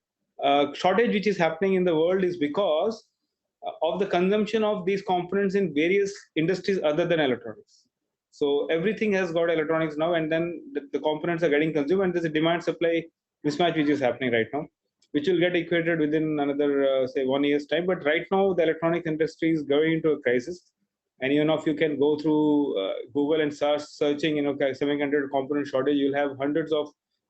[SPEAKER 2] shortage which is happening in the world is because of the consumption of these components in various industries other than electronics. So everything has got electronics now, and then the components are getting consumed, and there's a demand supply mismatch which is happening right now, which will get equated within another say 1 year's time. But right now, the electronics industry is going into a crisis. And if you can go through Google and start searching, semiconductor component shortage, you'll have hundreds of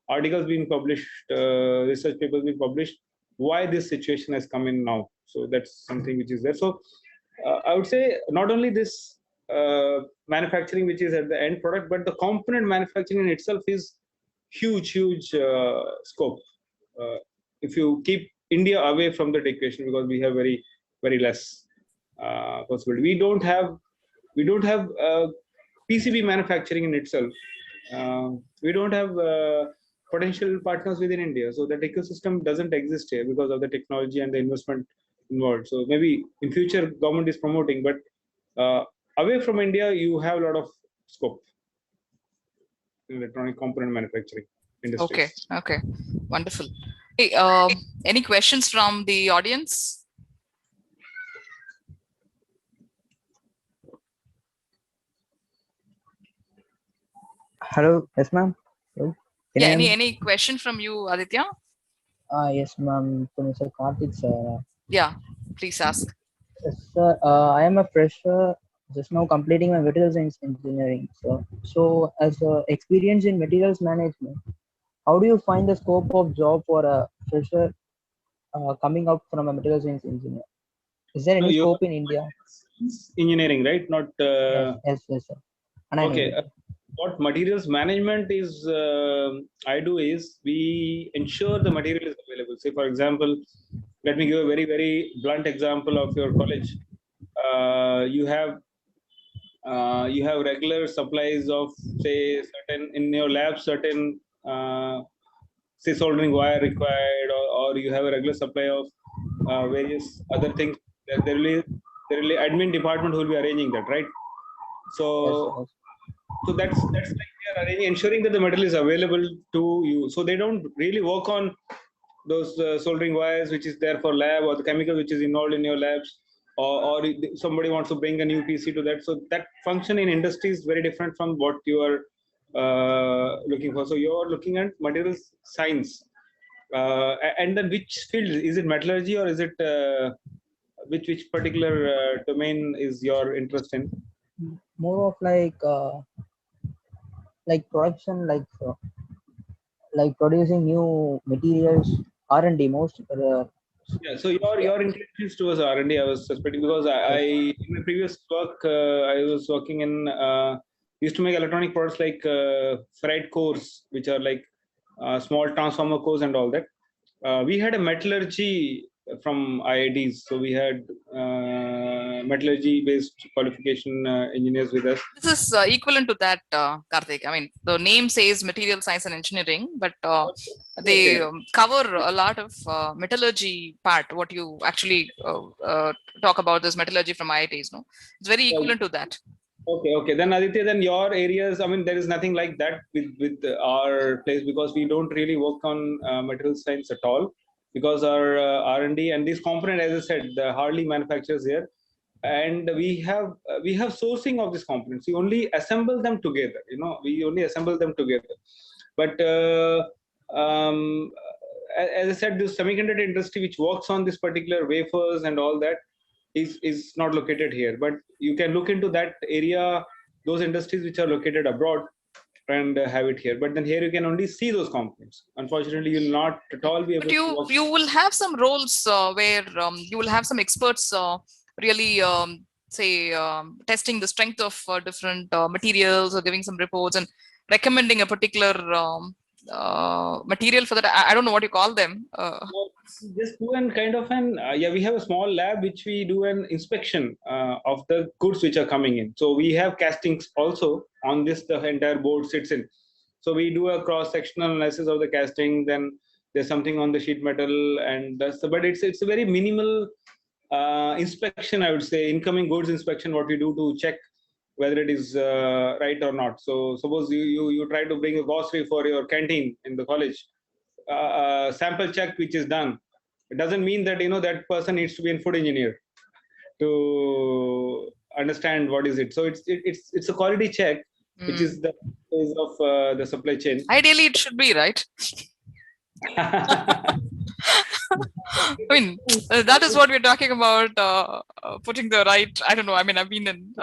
[SPEAKER 2] articles being published, research papers being published, why this situation has come in now. So that's something which is there. So I would say not only this manufacturing which is at the end product, but the component manufacturing in itself is huge scope. If you keep India away from that equation, because we have very very less possibility. We don't have PCB manufacturing in itself. We don't have potential partners within India. So that ecosystem doesn't exist here because of the technology and the investment involved. So maybe in future government is promoting, but away from India, you have a lot of scope in electronic component manufacturing
[SPEAKER 1] Okay,
[SPEAKER 2] industries.
[SPEAKER 1] okay, wonderful. Hey, any questions from the audience?
[SPEAKER 4] Hello, yes, ma'am. Hello. Can
[SPEAKER 1] Yeah,
[SPEAKER 4] you hear me?
[SPEAKER 1] any question from you, Aditya?
[SPEAKER 4] Yes, ma'am. To Mr. Karthik, sir.
[SPEAKER 1] Yeah, please ask.
[SPEAKER 4] Sir, I am a fresher, just now completing my materials science engineering. So as experience in materials management, how do you find the scope of job for a fresher coming out from a materials science engineer? Is there
[SPEAKER 2] No,
[SPEAKER 4] any
[SPEAKER 2] you
[SPEAKER 4] scope in India?
[SPEAKER 2] engineering, right? Not
[SPEAKER 4] Yes, sir. And I know
[SPEAKER 2] okay.
[SPEAKER 4] it.
[SPEAKER 2] What materials management is, I do is we ensure the material is available. Say, for example, let me give a very blunt example of your college. You have regular supplies of, say, certain in your lab, certain say soldering wire required, or you have a regular supply of various other things. There will be admin department who will be arranging that, right?
[SPEAKER 4] Yes,
[SPEAKER 2] So
[SPEAKER 4] yes.
[SPEAKER 2] that's like we are arranging, ensuring that the material is available to you. So they don't really work on those soldering wires which is there for lab, or the chemical which is involved in your labs, or somebody wants to bring a new PC to that. So that function in industry is very different from what you are looking for. So you're looking at materials science, and then which field is it? Metallurgy, or is it which particular domain is your interest in?
[SPEAKER 4] More of like production, like producing new materials, R&D most.
[SPEAKER 2] Yeah, so
[SPEAKER 4] Yeah.
[SPEAKER 2] your inclinations towards R&D, I was suspecting, because I
[SPEAKER 4] Yes.
[SPEAKER 2] in my previous work I was working in used to make electronic products like ferrite cores, which are like small transformer cores and all that. We had a metallurgy from IITs, so we had metallurgy based qualification engineers with us.
[SPEAKER 1] This is equivalent to that, Karthik. I mean, the name says material science and engineering, but they
[SPEAKER 2] Okay.
[SPEAKER 1] cover a lot of metallurgy part. What you actually talk about this metallurgy from IITs, no? It's very equivalent to that.
[SPEAKER 2] Okay. Then Aditya, then your areas, I mean, there is nothing like that with our place, because we don't really work on material science at all, because our R&D and this component, as I said, the hardly manufactures here, and we have sourcing of these components. We only assemble them together. We only assemble them together. But as I said, this semiconductor industry, which works on this particular wafers and all that, is not located here. But you can look into that area, those industries which are located abroad, and have it here. But then here you can only see those components. Unfortunately, you'll not at all be
[SPEAKER 1] But
[SPEAKER 2] able to
[SPEAKER 1] you
[SPEAKER 2] work.
[SPEAKER 1] you will have some roles where you will have some experts really say testing the strength of different materials or giving some reports and recommending a particular material for that. I don't know what you call them.
[SPEAKER 2] Just do an kind of yeah, we have a small lab which we do an inspection of the goods which are coming in. So we have castings also on this, the entire board sits in. So we do a cross sectional analysis of the casting, then there's something on the sheet metal, and but it's a very minimal inspection, I would say, incoming goods inspection, what we do to check whether it is right or not. So suppose you try to bring a grocery for your canteen in the college, sample check which is done, it doesn't mean that that person needs to be in food engineer to understand what is it. So it's a quality check, which is the phase of the supply chain.
[SPEAKER 1] Ideally, it should be right. I mean, that is what we're talking about, putting the right, I don't know, I mean, I've been in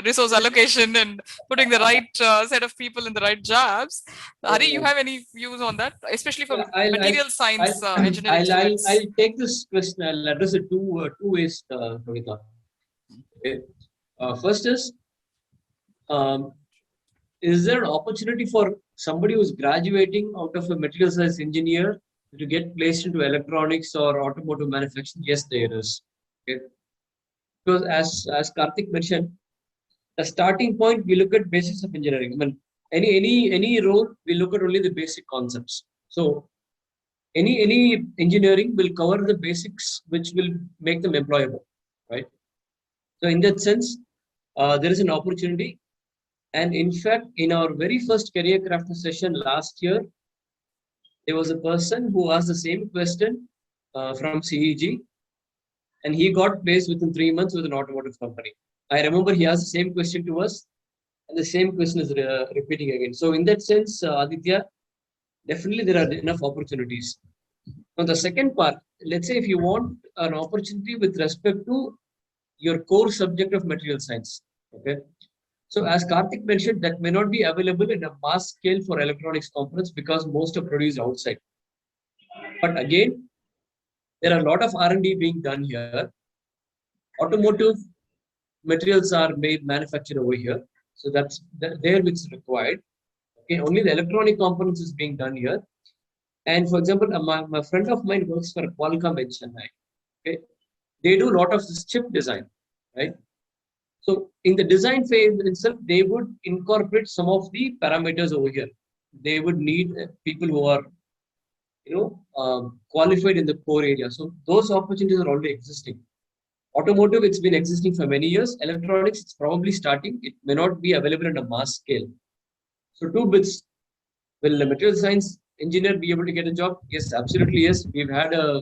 [SPEAKER 1] resource allocation and putting the right set of people in the right jobs. Hari, you have any views on that, especially for material science engineering students?
[SPEAKER 3] I'll take this question. I'll address it two ways, Kavita. Okay. First is there an opportunity for somebody who's graduating out of a material science engineer to get placed into electronics or automotive manufacturing? Yes, there is. Okay. Because as Karthik mentioned, the starting point, we look at basics of engineering. I mean, any role, we look at only the basic concepts. So any engineering will cover the basics which will make them employable, right? So in that sense, there is an opportunity. And in fact, in our very first Careercrafter session last year, there was a person who asked the same question from CEG, and he got placed within 3 months with an automotive company. I remember he asked the same question to us, and the same question is repeating again. So in that sense, Aditya, definitely there are enough opportunities. On the second part, let's say if you want an opportunity with respect to your core subject of material science, okay? So as Karthik mentioned, that may not be available in a mass scale for electronics components because most are produced outside. But again, there are a lot of R&D being done here. Automotive materials are manufactured over here. So that's there which is required. Okay, only the electronic components is being done here. And for example, my friend of mine works for Qualcomm in Chennai. Okay, they do a lot of this chip design, right? So in the design phase itself, they would incorporate some of the parameters over here. They would need people who are, qualified in the core area. So those opportunities are already existing. Automotive, it's been existing for many years. Electronics, it's probably starting. It may not be available on a mass scale. So two bits. Will a material science engineer be able to get a job? Yes, absolutely yes. We've had a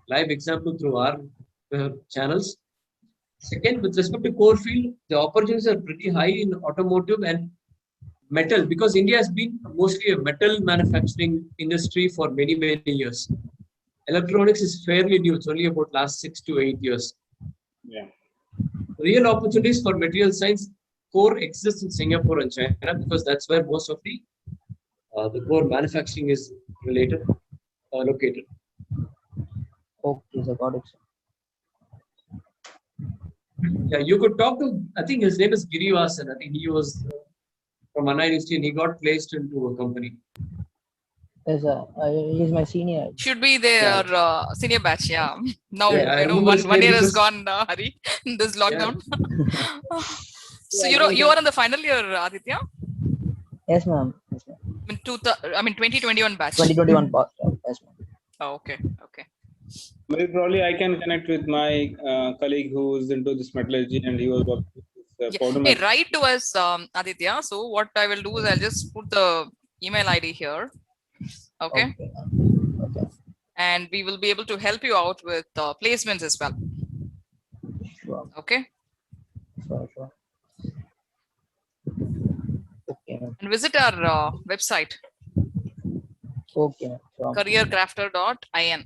[SPEAKER 3] live example through our channels. Second, with respect to core field, the opportunities are pretty high in automotive and metal because India has been mostly a metal manufacturing industry for many, many years. Electronics is fairly new. It's only about last 6 to 8 years.
[SPEAKER 2] Yeah.
[SPEAKER 3] Real opportunities for material science core exists in Singapore and China because that's where most of the core manufacturing is located.
[SPEAKER 4] Okay, so got it.
[SPEAKER 3] Yeah, you could talk to, I think his name is Girivasan. I think he was from Anna University and he got placed into a company.
[SPEAKER 4] Yes, he's my senior.
[SPEAKER 1] Should be their senior batch, yeah. Now,
[SPEAKER 3] Yeah,
[SPEAKER 1] one year has gone, Hari, in this lockdown.
[SPEAKER 3] Yeah.
[SPEAKER 1] So you are in the final year, Aditya?
[SPEAKER 4] Yes, ma'am. Yes, ma'am.
[SPEAKER 1] 2021 batch.
[SPEAKER 4] 2021 passed out. Yes, ma'am.
[SPEAKER 1] Oh, okay.
[SPEAKER 2] Very probably I can connect with my colleague who is into this metallurgy and he was working with this powder
[SPEAKER 1] Hey,
[SPEAKER 2] metal.
[SPEAKER 1] write to us, Aditya. So what I will do is I'll just put the email ID here. Okay.
[SPEAKER 4] Okay.
[SPEAKER 1] And we will be able to help you out with placements as well.
[SPEAKER 4] Sure.
[SPEAKER 1] Okay.
[SPEAKER 4] Sure. Okay, ma'am.
[SPEAKER 1] And visit our website,
[SPEAKER 4] Okay, sure.
[SPEAKER 1] careercrafter.in.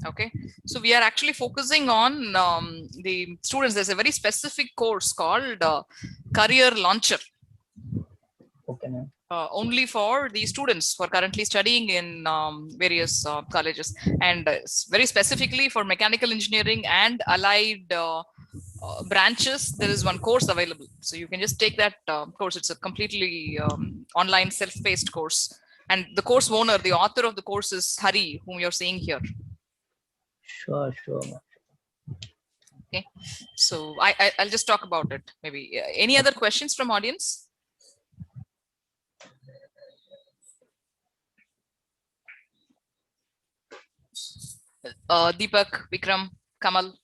[SPEAKER 1] Okay, so we are actually focusing on the students. There's a very specific course called Career Launcher.
[SPEAKER 4] Okay, ma'am.
[SPEAKER 1] Only for the students who are currently studying in various colleges, and very specifically for mechanical engineering and allied branches. There is one course available, so you can just take that course. It's a completely online self-paced course, and the course owner, the author of the course is Hari, whom you're seeing here.
[SPEAKER 4] Sure, ma'am.
[SPEAKER 1] Okay, so I'll just talk about it. Maybe any other questions from audience? Deepak, Vikram, Kamal.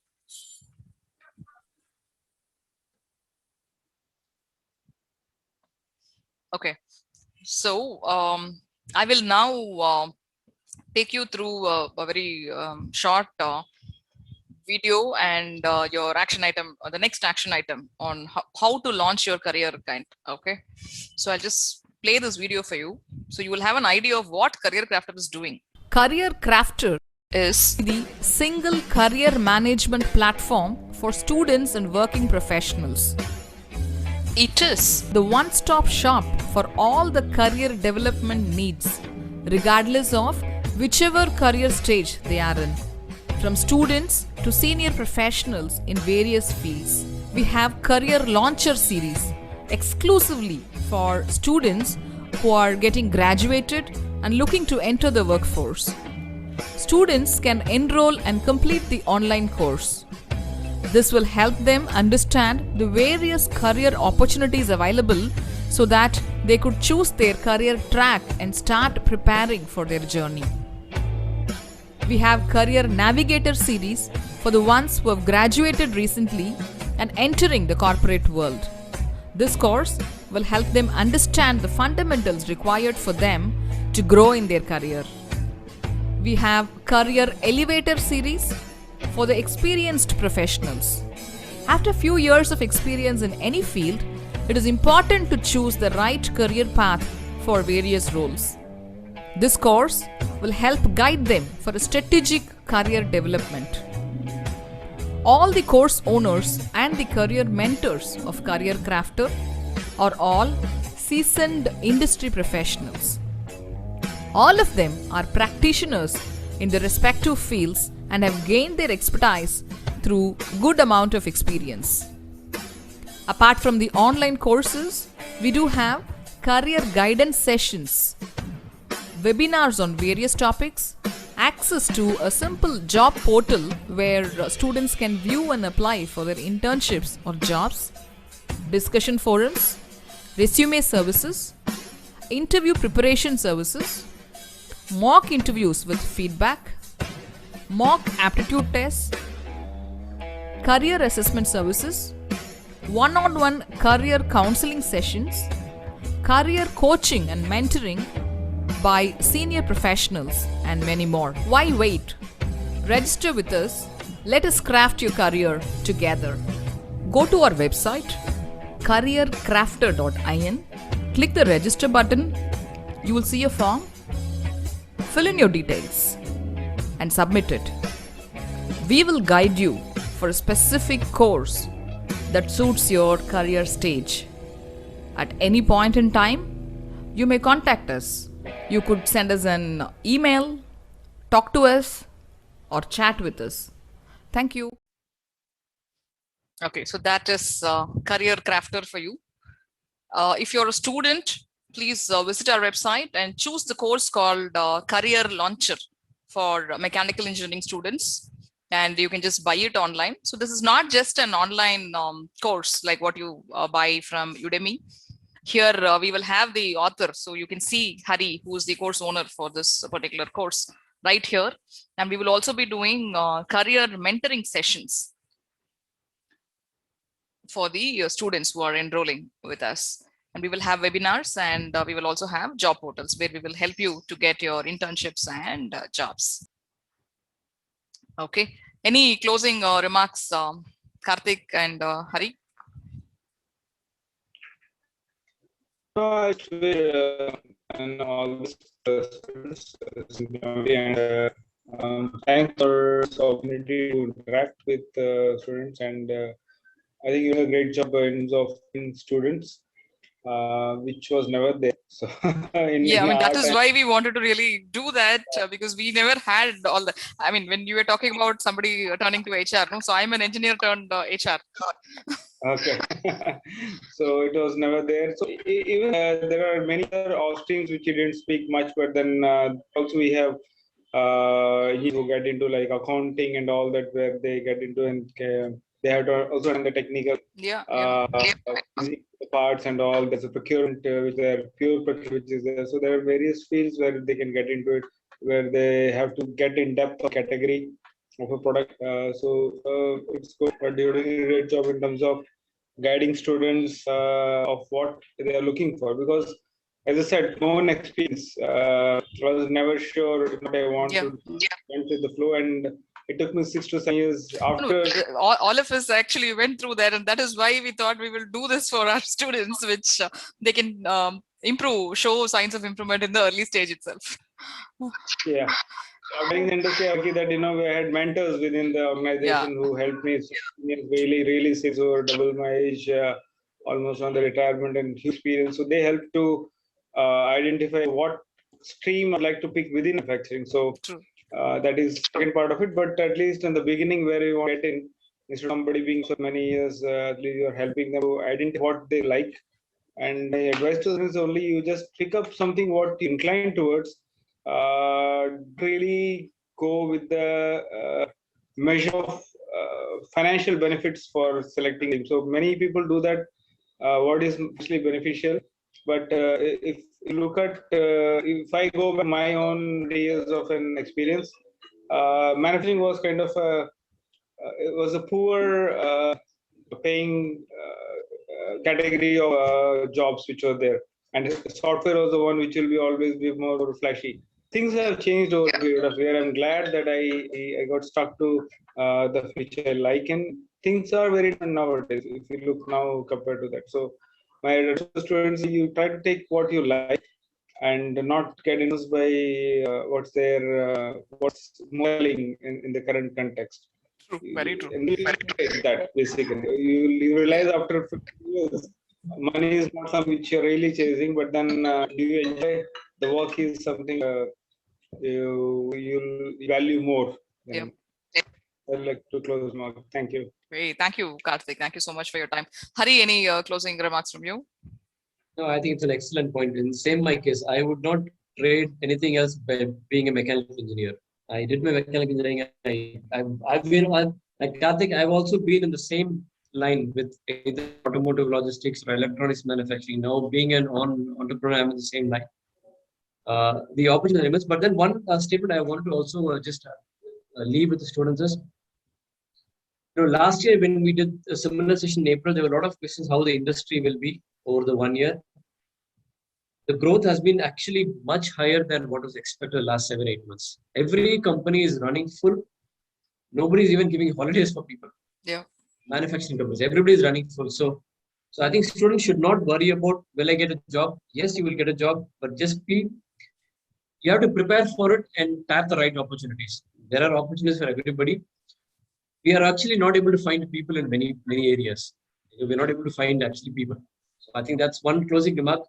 [SPEAKER 1] Okay, so I will now take you through a very short video and your action item, or the next action item on how to launch your career kind. Okay, so I'll just play this video for you, so you will have an idea of what Careercrafter is doing. Careercrafter is the single career management platform for students and working professionals. It is the one-stop shop for all the career development needs, regardless of whichever career stage they are in. From students to senior professionals in various fields. We have Career Launcher series exclusively for students who are getting graduated and looking to enter the workforce. Students can enroll and complete the online course. This will help them understand the various career opportunities available so that
[SPEAKER 5] they could choose their career track and start preparing for their journey. We have Career Navigator series for the ones who have graduated recently and entering the corporate world. This course will help them understand the fundamentals required for them to grow in their career. We have Career Elevator series for the experienced professionals. After a few years of experience in any field, it is important to choose the right career path for various roles. This course will help guide them for a strategic career development. All the course owners and the career mentors of Careercrafter are all seasoned industry professionals. All of them are practitioners in their respective fields and have gained their expertise through good amount of experience. Apart from the online courses, we do have career guidance sessions, webinars on various topics, access to a simple job portal where students can view and apply for their internships or jobs, discussion forums, resume services, interview preparation services, mock interviews with feedback, mock aptitude tests, career assessment services, one-on-one career counseling sessions, career coaching and mentoring by senior professionals, and many more. Why wait? Register with us. Let us craft your career together. Go to our website careercrafter.in, click the register button. You will see a form. Fill in your details and submit it. We will guide you for a specific course that suits your career stage. At any point in time, you may contact us. You could send us an email, talk to us, or chat with us. Thank you.
[SPEAKER 1] Okay, so that is Careercrafter for you. If you're a student, please visit our website and choose the course called Career Launcher for mechanical engineering students. And you can just buy it online. So this is not just an online course like what you buy from Udemy. Here we will have the author. So you can see Hari, who is the course owner for this particular course right here. And we will also be doing career mentoring sessions for the students who are enrolling with us. And we will have webinars, and we will also have job portals where we will help you to get your internships and jobs. Okay. Any closing remarks, Karthik and Hari?
[SPEAKER 2] And all the students and thanks for this opportunity to interact with students, and I think you did a great job in terms of students, which was never there. So
[SPEAKER 1] Yeah, I mean, that is why we wanted to really do that, because we never had all the, I mean, when you were talking about somebody turning to HR, no? So I'm an engineer turned HR.
[SPEAKER 2] Okay. So it was never there. So even there are many other offsprings which you didn't speak much, but then also we have who get into like accounting and all that, where they get into, and they have to also run the technical parts and all. There's a procurement which are pure procurement which is there. So there are various fields where they can get into it, where they have to get in depth of category of a product. It's good, but you're doing a great job in terms of guiding students of what they are looking for, because as I said, no one experience. I was never sure what I want to went with the flow, and it took me 6 to 7 years after.
[SPEAKER 1] All of us actually went through that, and that is why we thought we will do this for our students, which they can improve, show signs of improvement in the early stage itself.
[SPEAKER 2] Yeah. During the industry, I that we had mentors within the organization who helped me. Really since over double my age, almost on the retirement, and huge experience. So they helped to identify what stream I'd like to pick within manufacturing. So that is the second part of it. But at least in the beginning, where you want to get in, instead of somebody being so many years, at least you're helping them to identify what they like. And my advice to them is only you just pick up something what you incline towards. Really go with the measure of financial benefits for selecting them. So many people do that. What is mostly beneficial, But if you look at, if I go by my own years of an experience, manufacturing was kind of it was a poor paying category of jobs which were there, and software was the one which will be always be more flashy. Things have changed over a period of year. I'm glad that I got stuck to the which I like, and things are very different nowadays if you look now compared to that. So my advice to students, you try to take what you like and not get influenced by what's modeling in the current context.
[SPEAKER 1] True, very true.
[SPEAKER 2] And that basically you realize after 50 years, money is not something which you're really chasing, but then do you enjoy the work is something you'll value more.
[SPEAKER 1] Yeah.
[SPEAKER 2] I'd like to close my. Thank you.
[SPEAKER 1] Great. Thank you, Karthik. Thank you so much for your time. Hari, any closing remarks from you?
[SPEAKER 3] No, I think it's an excellent point. In same my case, I would not trade anything else by being a mechanical engineer. I did my mechanical engineering. I've been like Karthik. I've also been in the same line with either automotive logistics or electronics manufacturing. Now being an entrepreneur, I'm in the same line. The opportunity limits. But then one statement I wanted to also just leave with the students is, last year when we did a similar session in April, there were a lot of questions how the industry will be over the 1 year. The growth has been actually much higher than what was expected the last 7-8 months. Every company is running full. Nobody is even giving holidays for people.
[SPEAKER 1] Yeah.
[SPEAKER 3] Manufacturing companies, everybody is running full. So I think students should not worry about, will I get a job? Yes, you will get a job, but you have to prepare for it and tap the right opportunities. There are opportunities for everybody. We are actually not able to find people in many areas. We're not able to find actually people. So I think that's one closing remark.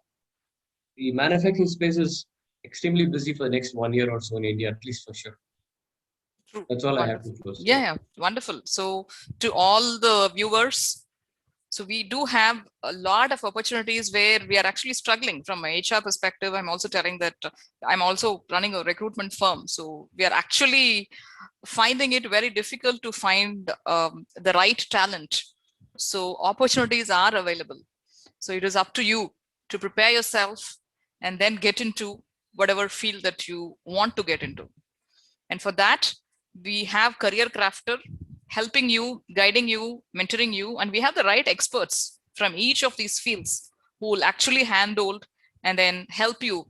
[SPEAKER 3] The manufacturing space is extremely busy for the next 1 year or so in India, at least for sure.
[SPEAKER 1] True.
[SPEAKER 3] That's all
[SPEAKER 1] Wonderful.
[SPEAKER 3] I have to close.
[SPEAKER 1] Yeah, wonderful. So to all the viewers, so we do have a lot of opportunities where we are actually struggling from an HR perspective. I'm also telling that I'm also running a recruitment firm. So we are actually finding it very difficult to find the right talent. So opportunities are available. So it is up to you to prepare yourself and then get into whatever field that you want to get into. And for that, we have Careercrafter helping you, guiding you, mentoring you, and we have the right experts from each of these fields who will actually handhold and then help you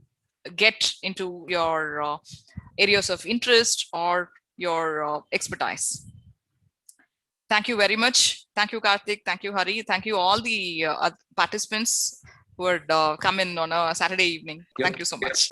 [SPEAKER 1] get into your areas of interest or your expertise. Thank you very much. Thank you, Karthik. Thank you, Hari. Thank you all the participants who had come in on a Saturday evening. Thank you so much.